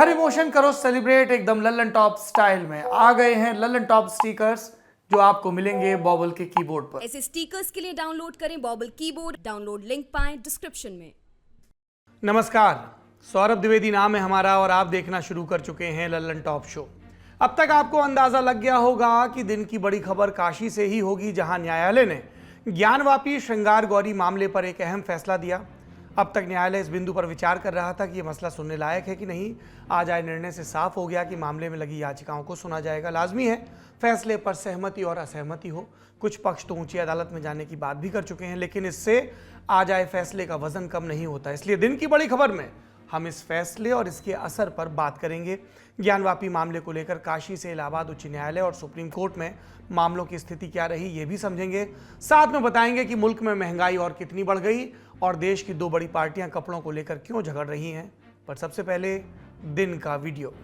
हर emotion करो celebrate एकदम Lallan top style में। आ गए हैं लल्लन टॉप स्टिकर्स जो आपको मिलेंगे बॉबल के कीबोर्ड पर। ऐसे स्टिकर्स के लिए डाउनलोड करें बॉबल कीबोर्ड। डाउनलोड लिंक पाएं डिस्क्रिप्शन में। नमस्कार, सौरभ द्विवेदी नाम है हमारा और आप देखना शुरू कर चुके हैं लल्लन टॉप शो। अब तक आपको अंदाजा लग गया होगा कि दिन की बड़ी खबर काशी से ही होगी, जहां न्यायालय ने ज्ञानवापी श्रृंगार गौरी मामले पर एक अहम फैसला दिया। अब तक न्यायालय इस बिंदु पर विचार कर रहा था कि यह मसला सुनने लायक है कि नहीं। आज आए निर्णय से साफ हो गया कि मामले में लगी याचिकाओं को सुना जाएगा। लाजमी है फैसले पर सहमति और असहमति हो। कुछ पक्ष तो ऊंची अदालत में जाने की बात भी कर चुके हैं, लेकिन इससे आज आए फैसले का वजन कम नहीं होता। इसलिए दिन की बड़ी खबर में हम इस फैसले और इसके असर पर बात करेंगे। ज्ञानवापी मामले को लेकर काशी से इलाहाबाद उच्च न्यायालय और सुप्रीम कोर्ट में मामलों की स्थिति क्या रही, ये भी समझेंगे। साथ में बताएंगे कि मुल्क में महंगाई और कितनी बढ़ गई और देश की दो बड़ी पार्टियां कपड़ों को लेकर क्यों झगड़ रही हैं। पर सबसे पहले दिन का वीडियो।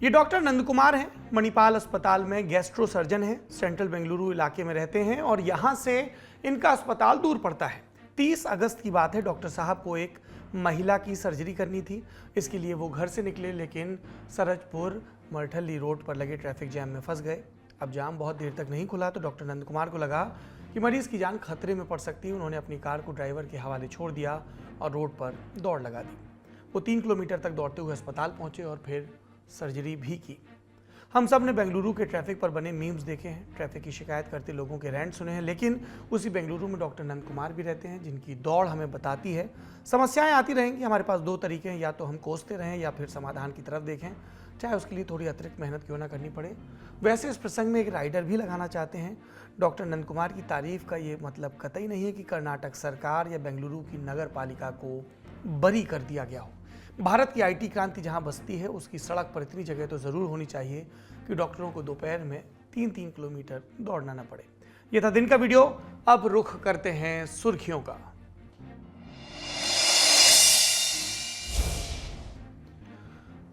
ये डॉक्टर नंद कुमार हैं, मणिपाल अस्पताल में गैस्ट्रो सर्जन हैं, सेंट्रल बेंगलुरु इलाके में रहते हैं और यहाँ से इनका अस्पताल दूर पड़ता है। 30 अगस्त की बात है। डॉक्टर साहब को एक महिला की सर्जरी करनी थी। इसके लिए वो घर से निकले, लेकिन सरजपुर मरठल्ली रोड पर लगे ट्रैफिक जैम में फंस गए। अब जाम बहुत देर तक नहीं खुला तो डॉक्टर नंद कुमार को लगा कि मरीज की जान खतरे में पड़ सकती है। उन्होंने अपनी कार को ड्राइवर के हवाले छोड़ दिया और रोड पर दौड़ लगा दी। वो 3 किलोमीटर तक दौड़ते हुए अस्पताल पहुंचे और फिर सर्जरी भी की। हम सब ने बेंगलुरु के ट्रैफिक पर बने मीम्स देखे हैं, ट्रैफिक की शिकायत करते लोगों के रैंट सुने हैं, लेकिन उसी बेंगलुरु में डॉक्टर नंद कुमार भी रहते हैं, जिनकी दौड़ हमें बताती है समस्याएं आती रहेंगी। हमारे पास दो तरीके हैं, या तो हम कोसते रहें या फिर समाधान की तरफ देखें, चाहे उसके लिए थोड़ी अतिरिक्त मेहनत क्यों ना करनी पड़े। वैसे इस प्रसंग में एक राइडर भी लगाना चाहते हैं। डॉक्टर नंद कुमार की तारीफ का ये मतलब कतई नहीं है कि कर्नाटक सरकार या बेंगलुरु की नगर पालिका को बरी कर दिया गया हो। भारत की आईटी क्रांति जहां बसती है, उसकी सड़क पर इतनी जगह तो जरूर होनी चाहिए कि डॉक्टरों को दोपहर में 3-3 किलोमीटर दौड़ना न पड़े। यह था दिन का वीडियो। अब रुख करते हैं सुर्खियों का।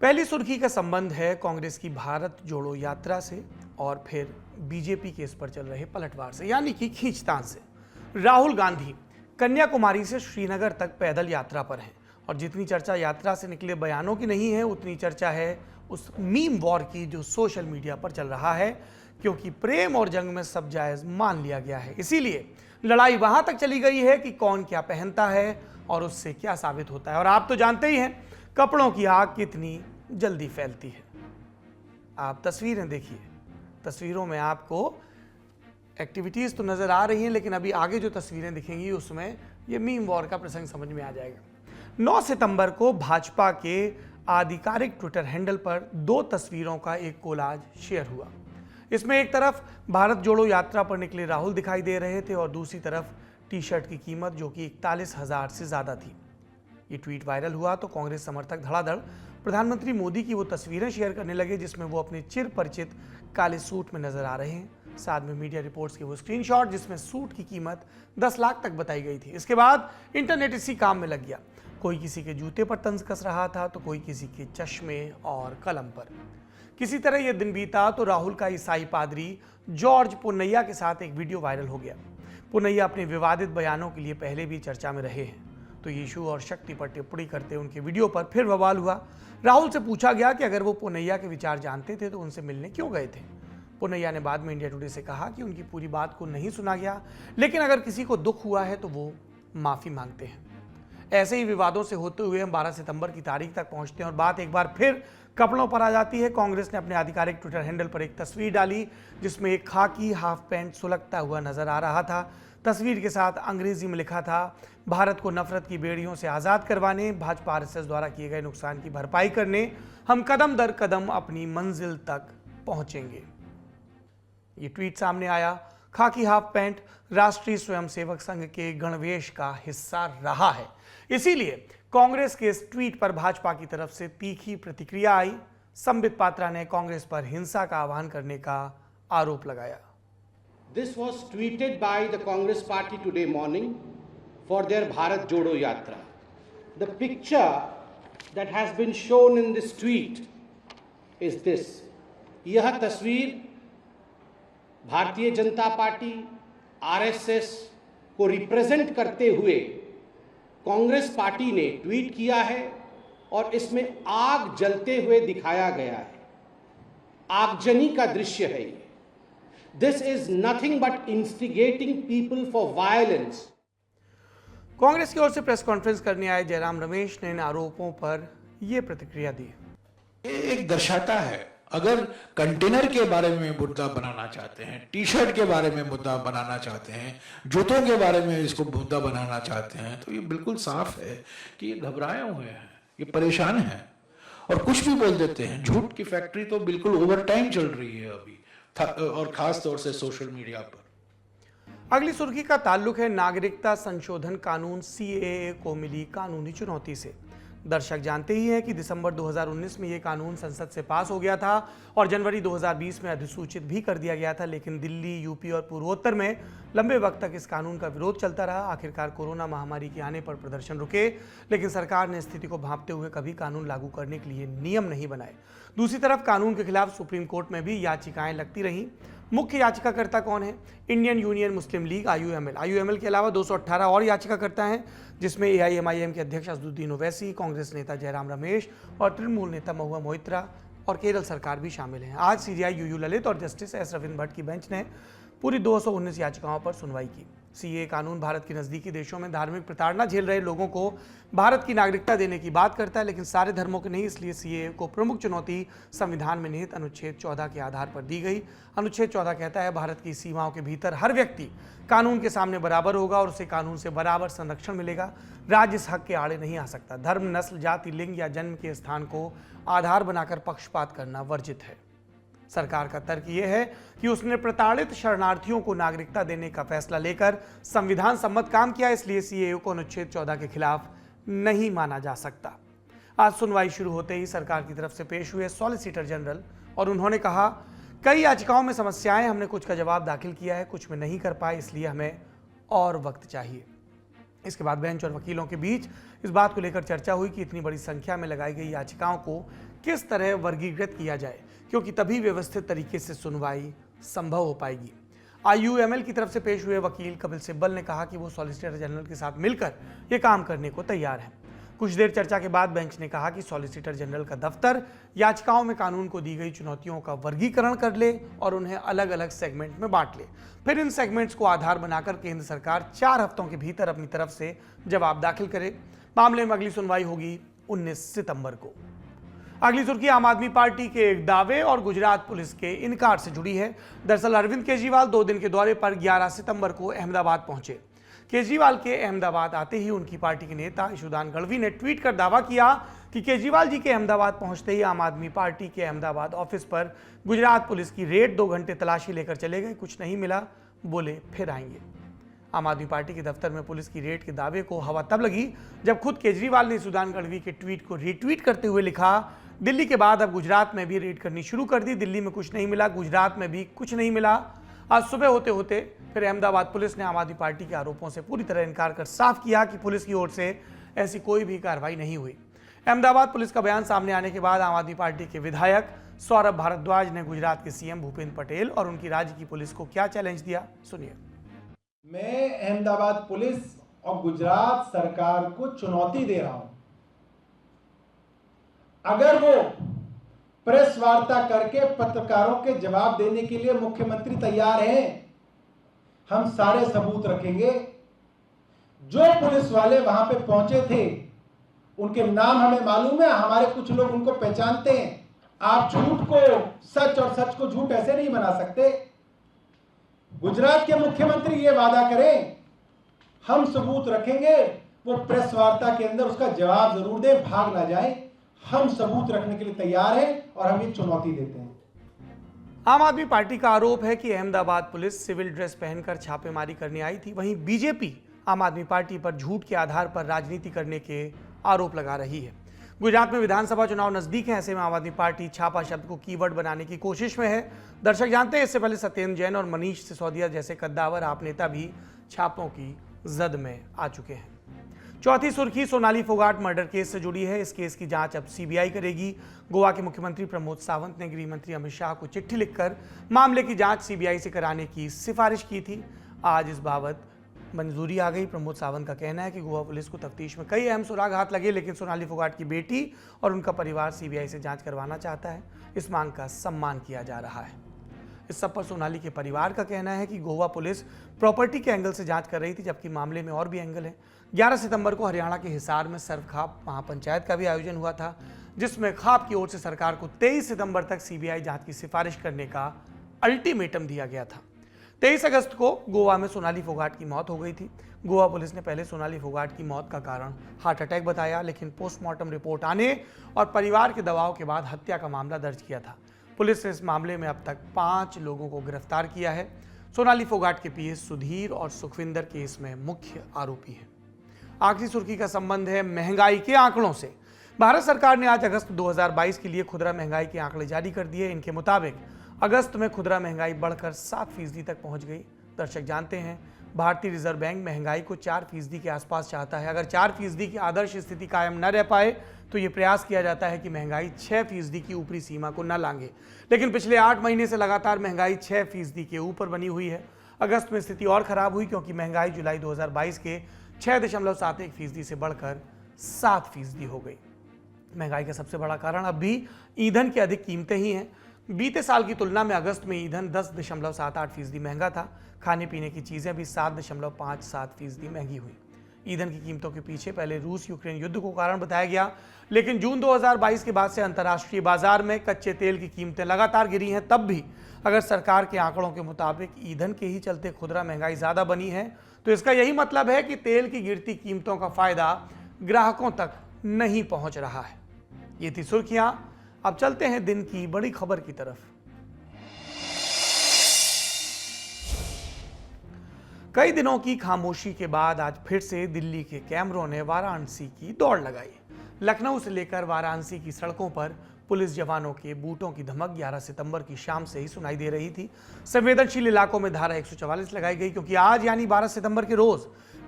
पहली सुर्खी का संबंध है कांग्रेस की भारत जोड़ो यात्रा से और फिर बीजेपी के इस पर चल रहे पलटवार से, यानी कि खींचतान से। राहुल गांधी कन्याकुमारी से श्रीनगर तक पैदल यात्रा पर हैं और जितनी चर्चा यात्रा से निकले बयानों की नहीं है, उतनी चर्चा है उस मीम वॉर की जो सोशल मीडिया पर चल रहा है, क्योंकि प्रेम और जंग में सब जायज मान लिया गया है। इसीलिए लड़ाई वहां तक चली गई है कि कौन क्या पहनता है और उससे क्या साबित होता है। और आप तो जानते ही हैं कपड़ों की आग कितनी जल्दी फैलती है। आप तस्वीरें देखिए, तस्वीरों में आपको एक्टिविटीज तो नजर आ रही हैं, लेकिन अभी आगे जो तस्वीरें दिखेंगी उसमें ये मीम वॉर का प्रसंग समझ में आ जाएगा। 9 सितंबर को भाजपा के आधिकारिक ट्विटर हैंडल पर 2 तस्वीरों का एक कोलाज शेयर हुआ। इसमें एक तरफ भारत जोड़ो यात्रा पर निकले राहुल दिखाई दे रहे थे और दूसरी तरफ टी शर्ट की कीमत जो कि 41,000 से ज़्यादा थी। ये ट्वीट वायरल हुआ तो कांग्रेस समर्थक धड़ाधड़ प्रधानमंत्री मोदी की वो तस्वीरें शेयर करने लगे जिसमें वो अपने चिर परिचित काले सूट में नजर आ रहे हैं। साथ में मीडिया रिपोर्ट्स के वो स्क्रीनशॉट जिसमें सूट की कीमत 10 लाख तक बताई गई थी। इसके बाद इंटरनेट इसी काम में लग गया। कोई किसी के जूते पर तंज कस रहा था तो कोई किसी के चश्मे और कलम पर। किसी तरह यह दिन बीता तो राहुल का ईसाई पादरी जॉर्ज पुन्नैया के साथ एक वीडियो वायरल हो गया। पुन्नैया अपने विवादित बयानों के लिए पहले भी चर्चा में रहे हैं, तो यीशु और शक्ति पर टिप्पणी करते उनके वीडियो पर फिर बवाल हुआ। राहुल से पूछा गया कि अगर वो पुन्नैया के विचार जानते थे तो उनसे मिलने क्यों गए थे। पुन्नैया ने बाद में इंडिया टुडे से कहा कि उनकी पूरी बात को नहीं सुना गया, लेकिन अगर किसी को दुख हुआ है तो वो माफी मांगते हैं। ऐसे ही विवादों से होते हुए हम 12 सितंबर की तारीख तक पहुंचते हैं और बात एक बार फिर कपड़ों पर आ जाती है। कांग्रेस ने अपने आधिकारिक ट्विटर हैंडल पर एक तस्वीर डाली जिसमें एक खाकी हाफ पैंट सुलगता हुआ नजर आ रहा था। तस्वीर के साथ अंग्रेजी में लिखा था, भारत को नफरत की बेड़ियों से आज़ाद करवाने, भाजपा आरएसएस द्वारा किए गए नुकसान की भरपाई करने हम कदम दर कदम अपनी मंजिल तक पहुंचेंगे। ये ट्वीट सामने आया। खाकी हाफ पैंट राष्ट्रीय स्वयंसेवक संघ के गणवेश का हिस्सा रहा है, इसीलिए कांग्रेस के इस ट्वीट पर भाजपा की तरफ से तीखी प्रतिक्रिया आई। संबित पात्रा ने कांग्रेस पर हिंसा का आह्वान करने का आरोप लगाया। This was tweeted by the Congress party today morning for their Bharat Jodo Yatra. The picture that has been shown in this tweet is this. यह तस्वीर भारतीय जनता पार्टी आरएसएस को रिप्रेजेंट करते हुए कांग्रेस पार्टी ने ट्वीट किया है और इसमें आग जलते हुए दिखाया गया है। आगजनी का दृश्य है ये। This is nothing but instigating people for violence. Congress की ओर से प्रेस कॉन्फ्रेंस करने आए जयराम रमेश ने इन आरोपों पर यह प्रतिक्रिया दी। एक दर्शाता है, अगर कंटेनर के बारे में मुद्दा बनाना चाहते हैं, टी शर्ट के बारे में मुद्दा बनाना चाहते हैं, जूतों के बारे में इसको मुद्दा बनाना चाहते हैं, तो ये बिल्कुल साफ है कि ये घबराए हुए हैं, ये परेशान हैं और कुछ भी बोल देते हैं। झूठ की फैक्ट्री तो बिल्कुल ओवर टाइम चल रही है अभी, और खास तौर से सोशल मीडिया पर। अगली सुर्खी का ताल्लुक है नागरिकता संशोधन कानून सीएए को मिली कानूनी चुनौती से। दर्शक जानते ही हैं कि दिसंबर 2019 में यह कानून संसद से पास हो गया था और जनवरी 2020 में अधिसूचित भी कर दिया गया था, लेकिन दिल्ली, यूपी और पूर्वोत्तर में लंबे वक्त तक इस कानून का विरोध चलता रहा। आखिरकार कोरोना महामारी के आने पर प्रदर्शन रुके, लेकिन सरकार ने स्थिति को भांपते हुए कभी कानून लागू करने के लिए नियम नहीं बनाए। दूसरी तरफ कानून के खिलाफ सुप्रीम कोर्ट में भी याचिकाएं लगती रहीं। मुख्य याचिकाकर्ता कौन है? इंडियन यूनियन मुस्लिम लीग आईयूएमएल के अलावा 218 और याचिकाकर्ता हैं, जिसमें एआईएमआईएम के अध्यक्ष असदुद्दीन ओवैसी, कांग्रेस नेता जयराम रमेश और तृणमूल नेता महुआ मोइत्रा और केरल सरकार भी शामिल हैं। आज सीजेआई यूयू ललित और जस्टिस एस रविंद्र भट्ट की बेंच ने पूरी 219 याचिकाओं पर सुनवाई की। सीए कानून भारत के नज़दीकी देशों में धार्मिक प्रताड़ना झेल रहे लोगों को भारत की नागरिकता देने की बात करता है, लेकिन सारे धर्मों के नहीं। इसलिए सीए को प्रमुख चुनौती संविधान में निहित अनुच्छेद 14 के आधार पर दी गई। अनुच्छेद 14 कहता है, भारत की सीमाओं के भीतर हर व्यक्ति कानून के सामने बराबर होगा और उसे कानून से बराबर संरक्षण मिलेगा। राज्य इस हक के आड़े नहीं आ सकता। धर्म, नस्ल, जाति, लिंग या जन्म के स्थान को आधार बनाकर पक्षपात करना वर्जित है। सरकार का तर्क यह है कि उसने प्रताड़ित शरणार्थियों को नागरिकता देने का फैसला लेकर संविधान सम्मत काम किया, इसलिए सीएए को अनुच्छेद 14 के खिलाफ नहीं माना जा सकता। आज सुनवाई शुरू होते ही सरकार की तरफ से पेश हुए सॉलिसिटर जनरल और उन्होंने कहा, कई याचिकाओं में समस्याएं, हमने कुछ का जवाब दाखिल किया है, कुछ में नहीं कर पाए, इसलिए हमें और वक्त चाहिए। इसके बाद बेंच और वकीलों के बीच इस बात को लेकर चर्चा हुई कि इतनी बड़ी संख्या में लगाई गई याचिकाओं को किस तरह वर्गीकृत किया जाए, क्योंकि तभी व्यवस्थित तरीके से सुनवाई संभव हो पाएगी। आईयूएमएल की तरफ से पेश हुए वकील कपिल सिब्बल ने कहा कि वो सॉलिसिटर जनरल के साथ मिलकर ये काम करने को तैयार हैं। कुछ देर चर्चा के बाद बेंच ने कहा कि सॉलिसिटर जनरल का दफ्तर याचिकाओं में कानून को दी गई चुनौतियों का वर्गीकरण कर ले और उन्हें अलग अलग सेगमेंट में बांट ले। फिर इन सेगमेंट्स को आधार बनाकर केंद्र सरकार 4 हफ्तों के भीतर अपनी तरफ से जवाब दाखिल करे। मामले में अगली सुनवाई होगी 19 सितंबर को। अगली सुर्खी आम आदमी पार्टी के एक दावे और गुजरात पुलिस के इनकार से जुड़ी है। दरअसल अरविंद केजरीवाल 2 दिन के दौरे पर 11 सितंबर को अहमदाबाद पहुंचे। केजरीवाल के अहमदाबाद आते ही उनकी पार्टी के नेता ईशुदान गढ़वी ने ट्वीट कर दावा किया कि केजरीवाल जी के अहमदाबाद पहुंचते ही आम आदमी पार्टी के अहमदाबाद ऑफिस पर गुजरात पुलिस की रेड 2 घंटे तलाशी लेकर चले गए। कुछ नहीं मिला, बोले फिर आएंगे। आम आदमी पार्टी के दफ्तर में पुलिस की रेड के दावे को हवा तब लगी जब खुद केजरीवाल ने ईशुदान गढ़वी के ट्वीट को रीट्वीट करते हुए लिखा, दिल्ली के बाद अब गुजरात में भी रेड करनी शुरू कर दी। दिल्ली में कुछ नहीं मिला, गुजरात में भी कुछ नहीं मिला। आज सुबह होते होते फिर अहमदाबाद पुलिस ने आम आदमी पार्टी के आरोपों से पूरी तरह इनकार कर साफ किया कि पुलिस की ओर से ऐसी कोई भी कार्रवाई नहीं हुई। अहमदाबाद पुलिस का बयान सामने आने के बाद आम आदमी पार्टी के विधायक सौरभ भारद्वाज ने गुजरात के सीएम भूपेंद्र पटेल और उनकी राज्य की पुलिस को क्या चैलेंज दिया, सुनिए। मैं अहमदाबाद पुलिस और गुजरात सरकार को चुनौती दे रहा हूं, अगर वो प्रेस वार्ता करके पत्रकारों के जवाब देने के लिए मुख्यमंत्री तैयार हैं, हम सारे सबूत रखेंगे। जो पुलिस वाले वहां पे पहुंचे थे उनके नाम हमें मालूम है, हमारे कुछ लोग उनको पहचानते हैं। आप झूठ को सच और सच को झूठ ऐसे नहीं बना सकते। गुजरात के मुख्यमंत्री ये वादा करें, हम सबूत रखेंगे, वो प्रेस वार्ता के अंदर उसका जवाब जरूर दे, भाग ना जाए। हम सबूत रखने के लिए तैयार हैं और हम ये चुनौती देते हैं। आम आदमी पार्टी का आरोप है कि अहमदाबाद पुलिस सिविल ड्रेस पहनकर छापेमारी करने आई थी। वहीं बीजेपी आम आदमी पार्टी पर झूठ के आधार पर राजनीति करने के आरोप लगा रही है। गुजरात में विधानसभा चुनाव नजदीक है, ऐसे में आम आदमी पार्टी छापा शब्द को कीवर्ड बनाने की कोशिश में है। दर्शक जानते हैं, इससे पहले सत्येंद्र जैन और मनीष सिसोदिया जैसे कद्दावर आप नेता भी छापों की जद में आ चुके हैं। चौथी सुर्खी सोनाली फोगाट मर्डर केस से जुड़ी है। इस केस की जांच अब सीबीआई करेगी। गोवा के मुख्यमंत्री प्रमोद सावंत ने गृह मंत्री अमित शाह को चिट्ठी लिखकर मामले की जांच सीबीआई से कराने की सिफारिश की थी। आज इस बाबत मंजूरी आ गई। प्रमोद सावंत का कहना है कि गोवा पुलिस को तफ्तीश में कई अहम सुराग हाथ लगे, लेकिन सोनाली फोगाट की बेटी और उनका परिवार सीबीआई से जांच करवाना चाहता है। इस मांग का सम्मान किया जा रहा है। इस सब पर सोनाली के परिवार का कहना है कि गोवा पुलिस प्रॉपर्टी के एंगल से जांच कर रही थी, जबकि मामले में और भी एंगल है। 11 सितंबर को हरियाणा के हिसार में सर्वखाप महापंचायत का भी आयोजन हुआ था, जिसमें खाप की ओर से सरकार को 23 सितंबर तक सीबीआई जांच की सिफारिश करने का अल्टीमेटम दिया गया था। 23 अगस्त को गोवा में सोनाली फोगाट की मौत हो गई थी। गोवा पुलिस ने पहले सोनाली फोगाट की मौत का कारण हार्ट अटैक बताया, लेकिन पोस्टमार्टम रिपोर्ट आने और परिवार के दबाव के बाद हत्या का मामला दर्ज किया था। पुलिस ने इस मामले में अब तक 5 लोगों को गिरफ्तार किया है। सोनाली फोगाट के पीए सुधीर और सुखविंदर केस में मुख्य आरोपी हैं। आखिरी सुर्खी का संबंध है महंगाई के आंकड़ों से। भारत सरकार ने आज अगस्त 2022 के लिए खुदरा महंगाई के आंकड़े जारी कर दिए। इनके मुताबिक अगस्त में खुदरा महंगाई बढ़कर 7% तक पहुंच गई। दर्शक जानते हैं, भारतीय रिजर्व बैंक महंगाई को 4% के आसपास चाहता है। अगर 4% की आदर्श स्थिति कायम न रह पाए तो ये प्रयास किया जाता है कि महंगाई 6% की ऊपरी सीमा को न लांघे, लेकिन पिछले 8 महीने से लगातार महंगाई 6% के ऊपर बनी हुई है। अगस्त में स्थिति और खराब हुई, क्योंकि महंगाई जुलाई 2022 के 6.71% से बढ़कर 7% हो गई। महंगाई का सबसे बड़ा कारण अब भी ईंधन की अधिक कीमतें ही हैं। बीते साल की तुलना में अगस्त में ईंधन 10.78% महंगा था। खाने पीने की चीजें भी 7.57% महंगी हुई। ईंधन की कीमतों के पीछे पहले रूस यूक्रेन युद्ध को कारण बताया गया, लेकिन जून 2022 के बाद से अंतर्राष्ट्रीय बाजार में कच्चे तेल की कीमतें लगातार गिरी हैं। तब भी अगर सरकार के आंकड़ों के मुताबिक ईंधन के ही चलते खुदरा महंगाई ज्यादा बनी है, तो इसका यही मतलब है कि तेल की गिरती कीमतों का फायदा ग्राहकों तक नहीं पहुंच रहा है। ये थी सुर्खियां। अब चलते हैं दिन की बड़ी खबर की तरफ। कई दिनों की खामोशी के बाद आज फिर से दिल्ली के कैमरों ने वाराणसी की दौड़ लगाई। लखनऊ से लेकर वाराणसी की सड़कों पर पुलिस जवानों के बूटों की धमक 11 सितंबर की शाम से ही सुनाई दे रही थी। संवेदनशील इलाकों में धारा 144 लगाई गई, क्योंकि आज यानी 12 सितंबर के रोज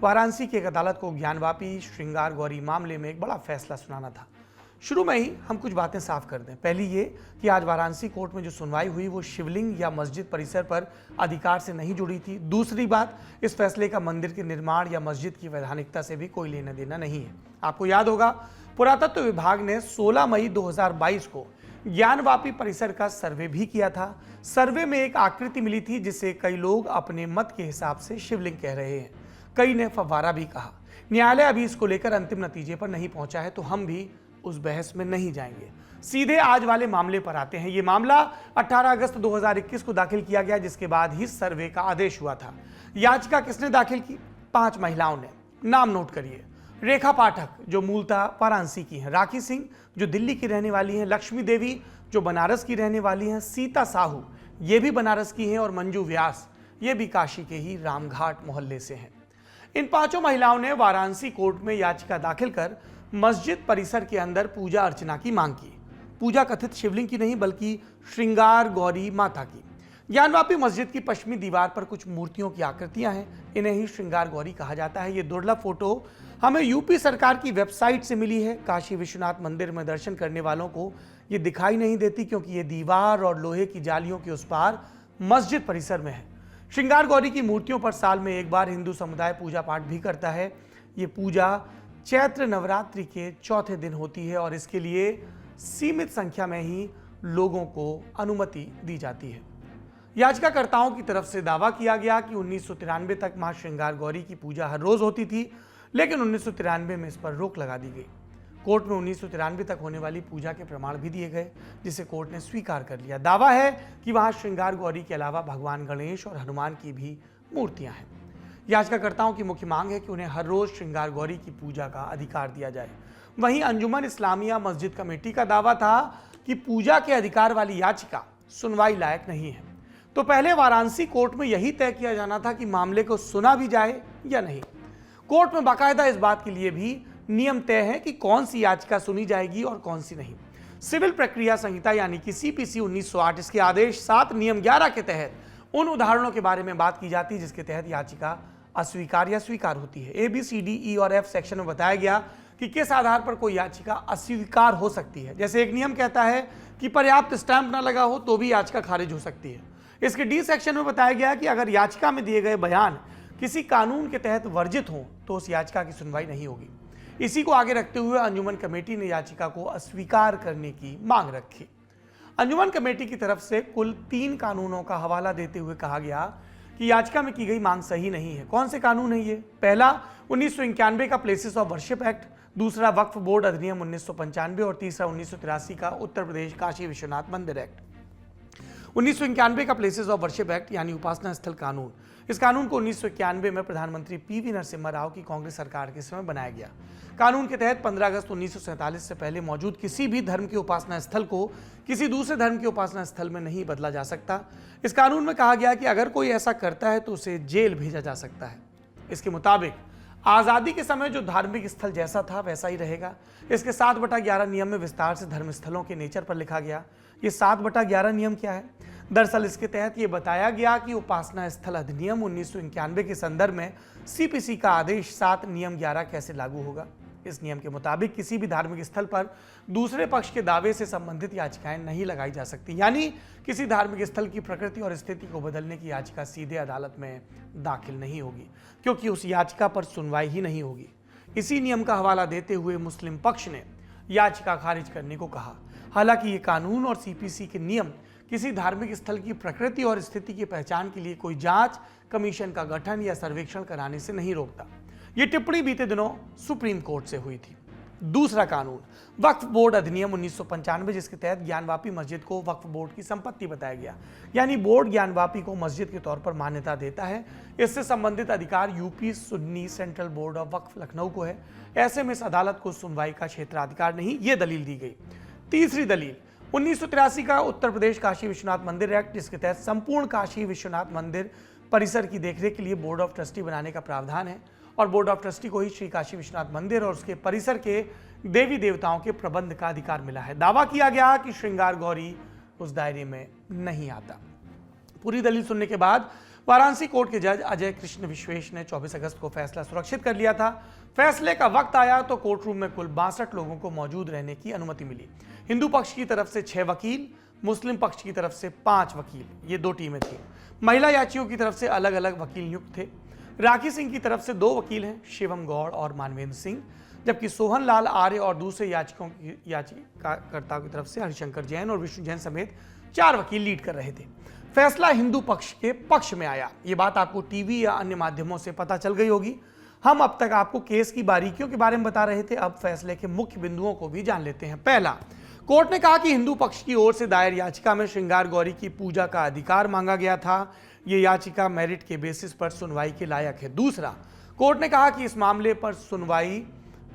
वाराणसी की एक अदालत को ज्ञानवापी श्रृंगार गौरी मामले में एक बड़ा फैसला सुनाना था। शुरू में ही हम कुछ बातें साफ कर दें। पहली ये कि आज वाराणसी कोर्ट में जो सुनवाई हुई वो शिवलिंग या मस्जिद परिसर पर अधिकार से नहीं जुड़ी थी। दूसरी बात, इस फैसले का मंदिर के निर्माण या मस्जिद की वैधानिकता से भी कोई लेना देना नहीं है। आपको याद होगा, पुरातत्व विभाग ने 16 मई 2022 को ज्ञानवापी परिसर का सर्वे भी किया था। सर्वे में एक आकृति मिली थी जिसे कई लोग अपने मत के हिसाब से शिवलिंग कह रहे हैं, कई ने फव्वारा भी कहा। न्यायालय अभी इसको लेकर अंतिम नतीजे पर नहीं पहुंचा है, तो हम भी उस बहस में नहीं जाएंगे। सीधे आज वाले मामले पर आते हैं। यह मामला 18 अगस्त 2021 को दाखिल किया गया, जिसके बाद ही सर्वे का आदेश हुआ था। याचिका किसने दाखिल की? 5 महिलाओं ने। नाम नोट करिए। रेखा पाठक, जो मूलतः वाराणसी की हैं, राखी सिंह, जो दिल्ली की रहने वाली हैं, लक्ष्मी देवी, जो बनारस की रहने वाली हैं, सीता साहू, ये भी बनारस की हैं, और मंजू व्यास, ये भी काशी के ही रामघाट मोहल्ले से हैं। इन 5 महिलाओं ने वाराणसी कोर्ट में याचिका दाखिल कर मस्जिद परिसर के अंदर पूजा अर्चना की मांग की। पूजा कथित शिवलिंग की नहीं, बल्कि श्रृंगार गौरी माता की। ज्ञानवापी मस्जिद की पश्चिमी दीवार पर कुछ मूर्तियों की आकृतियां हैं, इन्हें ही श्रृंगार गौरी कहा जाता है। ये दुर्लभ फोटो हमें यूपी सरकार की वेबसाइट से मिली है। काशी विश्वनाथ मंदिर में दर्शन करने वालों को ये दिखाई नहीं देती, क्योंकि ये दीवार और लोहे की जालियों के उस पार मस्जिद परिसर में है। श्रृंगार गौरी की मूर्तियों पर साल में एक बार हिंदू समुदाय पूजा पाठ भी करता है। ये पूजा चैत्र नवरात्रि के चौथे दिन होती है, और इसके लिए सीमित संख्या में ही लोगों को अनुमति दी जाती है। याचिकाकर्ताओं की तरफ से दावा किया गया कि 1993 तक मां श्रृंगार गौरी की पूजा हर रोज होती थी, लेकिन 1993 में इस पर रोक लगा दी गई। कोर्ट में 1993 तक होने वाली पूजा के प्रमाण भी दिए गए, जिसे कोर्ट ने स्वीकार कर लिया। दावा है कि वहां श्रृंगार गौरी के अलावा भगवान गणेश और हनुमान की भी मूर्तियां हैं। याचिकाकर्ताओं की मुख्य मांग है कि उन्हें हर रोज श्रृंगार गौरी की पूजा का अधिकार दिया जाए। वहीं अंजुमन इस्लामिया मस्जिद कमेटी का दावा था कि पूजा के अधिकार वाली याचिका सुनवाई लायक नहीं है। तो पहले वाराणसी कोर्ट में यही तय किया जाना था कि मामले को सुना भी जाए या नहीं। कोर्ट में बाकायदा इस बात के लिए भी नियम तय है कि कौन सी याचिका सुनी जाएगी और कौन सी नहीं। सिविल प्रक्रिया संहिता यानी कि सीपीसी 1908 इसके आदेश 7 नियम 11 के तहत उन उदाहरणों के बारे में बात की जाती है जिसके तहत याचिका अस्वीकार या स्वीकार होती है। ABCDE और F सेक्शन में बताया गया कि किस आधार पर कोई याचिका अस्वीकार हो सकती है। जैसे एक नियम कहता है कि पर्याप्त स्टैंप न लगा हो तो भी याचिका खारिज हो सकती है। इसके D सेक्शन में बताया गया कि अगर याचिका में दिए गए बयान किसी कानून के तहत वर्जित हों तो उस याचिका की सुनवाई नहीं होगी। इसी को आगे रखते हुए अंजुमन कमेटी ने याचिका को अस्वीकार करने की मांग रखी। अंजुमन कमेटी की तरफ से कुल 3 कानूनों का हवाला देते हुए कहा गया कि याचिका में की गई मांग सही नहीं है। कौन से कानून है ये? पहला 1991 का प्लेसेस ऑफ वर्शिप एक्ट, दूसरा वक्फ बोर्ड अधिनियम 1995 और तीसरा 1983 का उत्तर प्रदेश काशी विश्वनाथ मंदिर एक्ट। 1991 का प्लेसेस ऑफ वर्शिप एक्ट यानी उपासना स्थल कानून, इस कानून को 1991 में प्रधानमंत्री PV नरसिम्हा राव की कांग्रेस सरकार के समय बनाया गया। कानून के तहत 15 अगस्त 1947 से पहले मौजूद किसी भी धर्म के उपासना स्थल को किसी दूसरे धर्म के उपासना स्थल में नहीं बदला जा सकता। इस कानून में कहा गया कि अगर कोई ऐसा करता है तो उसे जेल भेजा जा सकता है। इसके मुताबिक आज़ादी के समय जो धार्मिक स्थल जैसा था वैसा ही रहेगा। इसके 7/11 नियम में विस्तार से धर्म स्थलों के नेचर पर लिखा गया। ये 7/11 नियम क्या है? दरअसल इसके तहत ये बताया गया कि उपासना स्थल अधिनियम 1991 के संदर्भ में CPC का आदेश 7 नियम 11 कैसे लागू होगा। इस नियम के मुताबिक किसी भी धार्मिक स्थल पर दूसरे पक्ष के दावे से संबंधित याचिकाएं नहीं लगाई जा सकती, यानी किसी धार्मिक स्थल की प्रकृति और स्थिति को बदलने की याचिका सीधे अदालत में दाखिल नहीं होगी, क्योंकि उस याचिका पर सुनवाई ही नहीं होगी। इसी नियम का हवाला देते हुए मुस्लिम पक्ष ने याचिका खारिज करने को कहा। हालांकि ये कानून और CPC के नियम किसी धार्मिक स्थल की प्रकृति और स्थिति की पहचान के लिए कोई जांच कमीशन का गठन या सर्वेक्षण कराने से नहीं रोकता। ये टिप्पणी बीते दिनों सुप्रीम कोर्ट से हुई थी। दूसरा कानून वक्फ बोर्ड अधिनियम 1995, जिसके तहत ज्ञानवापी मस्जिद को वक्फ बोर्ड की संपत्ति बताया गया, यानी बोर्ड ज्ञानवापी को मस्जिद के तौर पर मान्यता देता है। इससे संबंधित अधिकार UP Sunni central board of Waqf Lucknow को है। ऐसे में इस अदालत को सुनवाई का क्षेत्राधिकार नहीं, ये दलील दी गई। तीसरी दलील 1983 का उत्तर प्रदेश काशी विश्वनाथ मंदिर एक्ट, जिसके तहत संपूर्ण काशी विश्वनाथ मंदिर परिसर की देखरेख के लिए बोर्ड ऑफ ट्रस्टी बनाने का प्रावधान है और बोर्ड ऑफ ट्रस्टी को ही श्री काशी विश्वनाथ मंदिर और उसके परिसर के देवी देवताओं के प्रबंध का अधिकार मिला है। दावा किया गया कि श्रृंगार गौरी उस दायरे में नहीं आता। पूरी दलील सुनने के बाद वाराणसी कोर्ट के जज अजय कृष्ण विश्वेश ने 24 अगस्त को फैसला सुरक्षित कर लिया था। फैसले का वक्त आया तो कोर्ट रूम में कुल 62 लोगों को मौजूद रहने की अनुमति मिली। हिंदू पक्ष की तरफ से 6 वकील, मुस्लिम पक्ष की तरफ से 5 वकील, ये 2 टीमें थी। महिला याचियों की तरफ से अलग अलग वकील नियुक्त थे। राखी सिंह की तरफ से 2 वकील हैं, शिवम गौड़ और मानवेंद्र सिंह, जबकि सोहन लाल आर्य और दूसरे याचिकाकर्ताओं की तरफ से हरिशंकर जैन और विष्णु जैन समेत 4 वकील लीड कर रहे थे। फैसला हिंदू पक्ष के पक्ष में आया। ये बात आपको टीवी या अन्य माध्यमों से पता चल गई होगी। हम अब तक आपको केस की बारीकियों के बारे में बता रहे थे, अब फैसले के मुख्य बिंदुओं को भी जान लेते हैं। पहला, कोर्ट ने कहा कि हिंदू पक्ष की ओर से दायर याचिका में श्रृंगार गौरी की पूजा का अधिकार मांगा गया था। ये याचिका मेरिट के बेसिस पर सुनवाई के लायक है। दूसरा, कोर्ट ने कहा कि इस मामले पर सुनवाई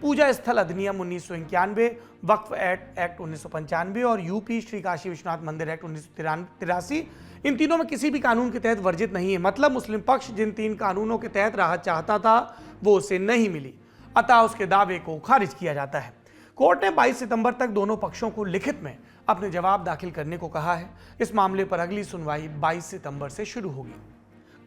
पूजा स्थल अधिनियम 1991, वक्फ एक्ट 1995 और यूपी श्री काशी विश्वनाथ मंदिर एक्ट 1983, इन तीनों में किसी भी कानून के तहत वर्जित नहीं है। मतलब मुस्लिम पक्ष जिन 3 कानूनों के तहत राहत चाहता था वो उसे नहीं मिली, अतः उसके दावे को खारिज किया जाता है। कोर्ट ने 22 सितंबर तक दोनों पक्षों को लिखित में अपने जवाब दाखिल करने को कहा है। इस मामले पर अगली सुनवाई 22 सितंबर से शुरू होगी।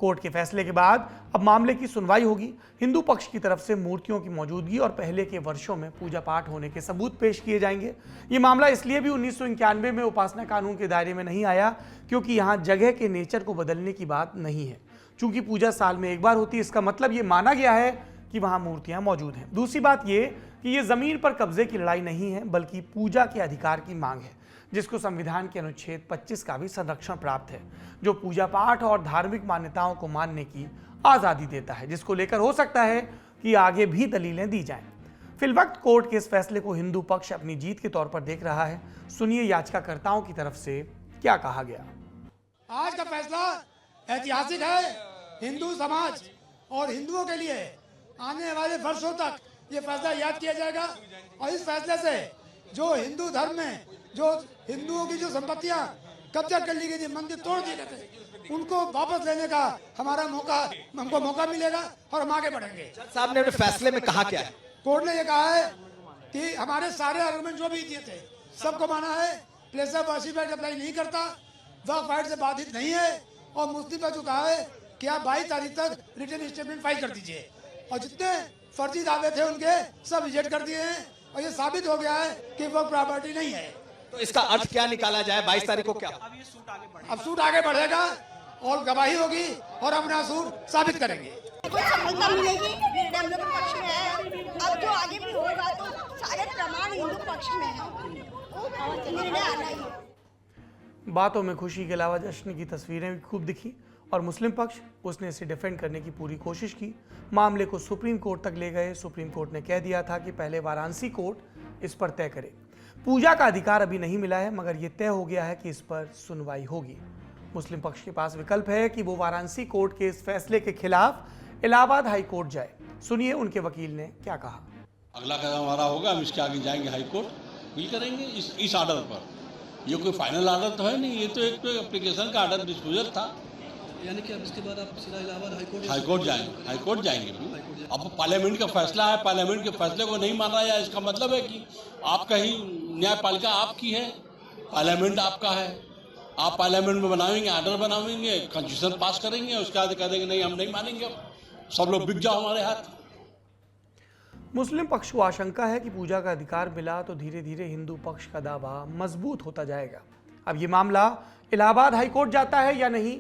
कोर्ट के फैसले के बाद अब मामले की सुनवाई होगी। हिंदू पक्ष की तरफ से मूर्तियों की मौजूदगी और पहले के वर्षों में पूजा पाठ होने के सबूत पेश किए जाएंगे। ये मामला इसलिए भी 1991 में उपासना कानून के दायरे में नहीं आया क्योंकि यहाँ जगह के नेचर को बदलने की बात नहीं है। चूंकि पूजा साल में एक बार होती है, इसका मतलब ये माना गया है कि वहाँ मूर्तियाँ मौजूद हैं। दूसरी बात ये कि ये जमीन पर कब्जे की लड़ाई नहीं है, बल्कि पूजा के अधिकार की मांग है, जिसको संविधान के अनुच्छेद 25 का भी संरक्षण प्राप्त है, जो पूजा पाठ और धार्मिक मान्यताओं को मानने की आज़ादी देता है, जिसको लेकर हो सकता है कि आगे भी दलीलें दी जाएं। फिलवक्त कोर्ट के इस फैसले को हिंदू पक्ष अपनी जीत के तौर पर देख रहा है। सुनिए याचिकाकर्ताओं की तरफ से क्या कहा गया। आज का फैसला ऐतिहासिक है। हिंदू समाज और हिंदुओं के लिए आने वाले वर्षों तक ये फैसला याद किया जाएगा और इस फैसले से जो हिंदू धर्म में जो हिंदुओं की जो संपत्तियां कब्जा कर ली गई थी, मंदिर तोड़ दिए गए थे, उनको वापस लेने का हमको मौका मिलेगा और हम आगे बढ़ेंगे। साहब ने अपने फैसले में कहा क्या है? कोर्ट ने ये कहा है कि हमारे सारे आर्गुमेंट जो भी दिए थे सबको माना है। Place of worship act apply नहीं करता, वक्फ एक्ट से बाधित नहीं है और मुस्लिम पर जो कहा है कि आप 22 तारीख तक रिटर्न स्टेटमेंट फाइल कर दीजिए, और जितने फर्जी दावे थे उनके सब रिजेक्ट कर दिए हैं, और ये साबित हो गया है कि वो प्रॉपर्टी नहीं है। तो इसका अर्थ क्या निकाला जाए 22 तारीख को? क्या अब सूट आगे बढ़ेगा और गवाही होगी और अपना सूट साबित करेंगे। सफलता मिलेगी, निर्णय हम लोग के पक्ष में है। अब जो आगे भी होगा तो सारे प्रमाण हिंदू पक्ष में है, निर्णय आना ही है। बातों में खुशी के अलावा जश्न की तस्वीरें भी खूब दिखी और मुस्लिम पक्ष उसने इसे डिफेंड करने की पूरी कोशिश की। मामले को सुप्रीम कोर्ट तक ले गए। सुप्रीम कोर्ट ने कह दिया था कि पहले वाराणसी कोर्ट इस पर तय करे। पूजा का अधिकार अभी नहीं मिला है, मगर यह तय हो गया है कि इस पर सुनवाई होगी। मुस्लिम पक्ष के पास विकल्प है कि वो वाराणसी कोर्ट के इस फैसले के खिलाफ इलाहाबाद हाई कोर्ट जाए। सुनिए उनके वकील ने क्या कहा। अगला कदम हमारा होगा, हम इसके आगे जाएंगे हाई कोर्ट, अपील करेंगे इस ऑर्डर पर। ये कोई फाइनल ऑर्डर तो है नहीं, ये तो एक एप्लीकेशन का ऑर्डर डिस्पोजल था। यानी कि अब इसके बाद आप सीधा इलाहाबाद हाई कोर्ट जाएंगे। अब पार्लियामेंट का फैसला है, पार्लियामेंट के फैसले को नहीं माना जाए, इसका मतलब है कि आपका ही न्यायपालिका आपकी है, पार्लियामेंट आपका है। आप पार्लियामेंट में बनाएंगे, ऑर्डर बनाएंगे, कॉन्स्टिट्यूशन पास करेंगे, उसके बाद कह देंगे नहीं हम नहीं मानेंगे, अब सब लोग बिक जाओ हमारे हाथ। मुस्लिम पक्ष को आशंका है कि पूजा का अधिकार मिला तो धीरे धीरे हिंदू पक्ष का दावा मजबूत होता जाएगा। अब ये मामला इलाहाबाद हाई कोर्ट जाता है या नहीं,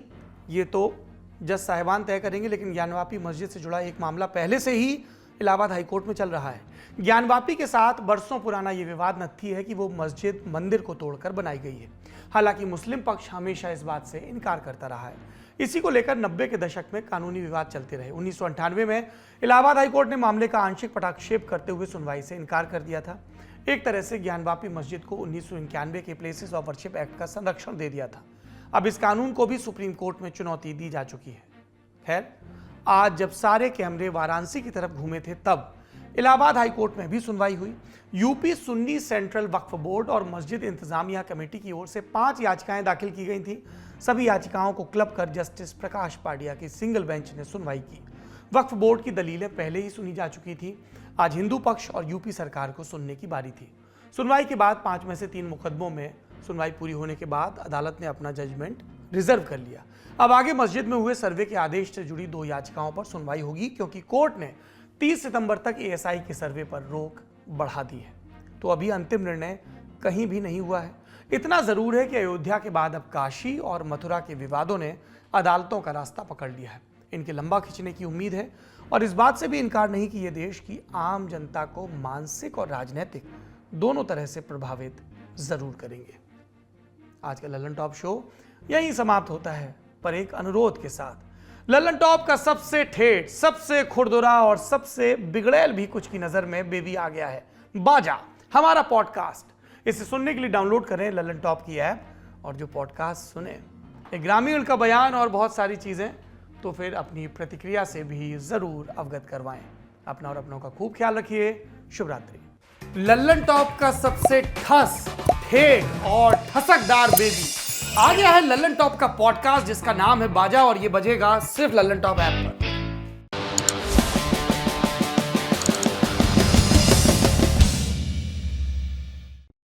ये तो जज साहिबान तय करेंगे, लेकिन ज्ञानवापी मस्जिद से जुड़ा एक मामला पहले से ही इलाहाबाद हाई कोर्ट में चल रहा है। ज्ञानवापी के साथ बरसों पुराना ये विवाद नत्थी है कि वो मस्जिद मंदिर को तोड़कर बनाई गई है। हालांकि मुस्लिम पक्ष हमेशा इस बात से इनकार करता रहा है। इसी को लेकर 90 के दशक में कानूनी विवाद चलते रहे। 1998 में इलाहाबाद हाई कोर्ट ने मामले का आंशिक पटाक्षेप करते हुए सुनवाई से इनकार कर दिया था। एक तरह से ज्ञानवापी मस्जिद को 1991 के प्लेसेस ऑफ वर्शिप एक्ट का संरक्षण दे दिया था। अब इस कानून को भी सुप्रीम कोर्ट में चुनौती दी जा चुकी है। खैर, आज जब सारे कैमरे वाराणसी की तरफ घूमे थे, तब इलाहाबाद हाई कोर्ट में भी सुनवाई हुई। यूपी सुन्नी सेंट्रल वक्फ बोर्ड और मस्जिद इंतजामिया कमेटी की ओर से 5 याचिकाएं दाखिल की गई थी। सभी याचिकाओं को क्लब कर जस्टिस प्रकाश पाडिया की सिंगल बेंच ने सुनवाई की। वक्फ बोर्ड की दलीलें पहले ही सुनी जा चुकी थी। आज हिंदू पक्ष और यूपी सरकार को सुनने की बारी थी। सुनवाई के बाद 5 में से 3 मुकदमों में सुनवाई पूरी होने के बाद अदालत ने अपना जजमेंट रिजर्व कर लिया। अब आगे मस्जिद में हुए सर्वे के आदेश से जुड़ी 2 याचिकाओं पर सुनवाई होगी, क्योंकि कोर्ट ने 30 सितंबर तक एएसआई के सर्वे पर रोक बढ़ा दी है। तो अभी अंतिम निर्णय कहीं भी नहीं हुआ है। इतना जरूर है कि अयोध्या के बाद अब काशी और मथुरा के विवादों ने अदालतों का रास्ता पकड़ लिया है। इनके लंबा खींचने की उम्मीद है और इस बात से भी इनकार नहीं कि यह देश की आम जनता को मानसिक और राजनीतिक दोनों तरह से प्रभावित जरूर करेंगे। आज का लल्लन टॉप शो यहीं समाप्त होता है, पर एक अनुरोध के साथ। लल्लन टॉप का सबसे ठेठ, सबसे खुरदुरा और सबसे बिगड़ैल भी कुछ की नजर में बेबी आ गया है, बाजा, हमारा पॉडकास्ट। इसे सुनने के लिए डाउनलोड करें लल्लन टॉप की ऐप, और जो पॉडकास्ट सुने एक ग्रामीण का बयान और बहुत सारी चीजें, तो फिर अपनी प्रतिक्रिया से भी जरूर अवगत करवाएं। अपना और अपनों का खूब ख्याल रखिए। शुभ रात्रि। लल्लन टॉप का सबसे ठस, ठेठ और ठसकदार बेबी आ गया है लल्लन टॉप का पॉडकास्ट, जिसका नाम है बाजा, और ये बजेगा सिर्फ लल्लन टॉप ऐप पर।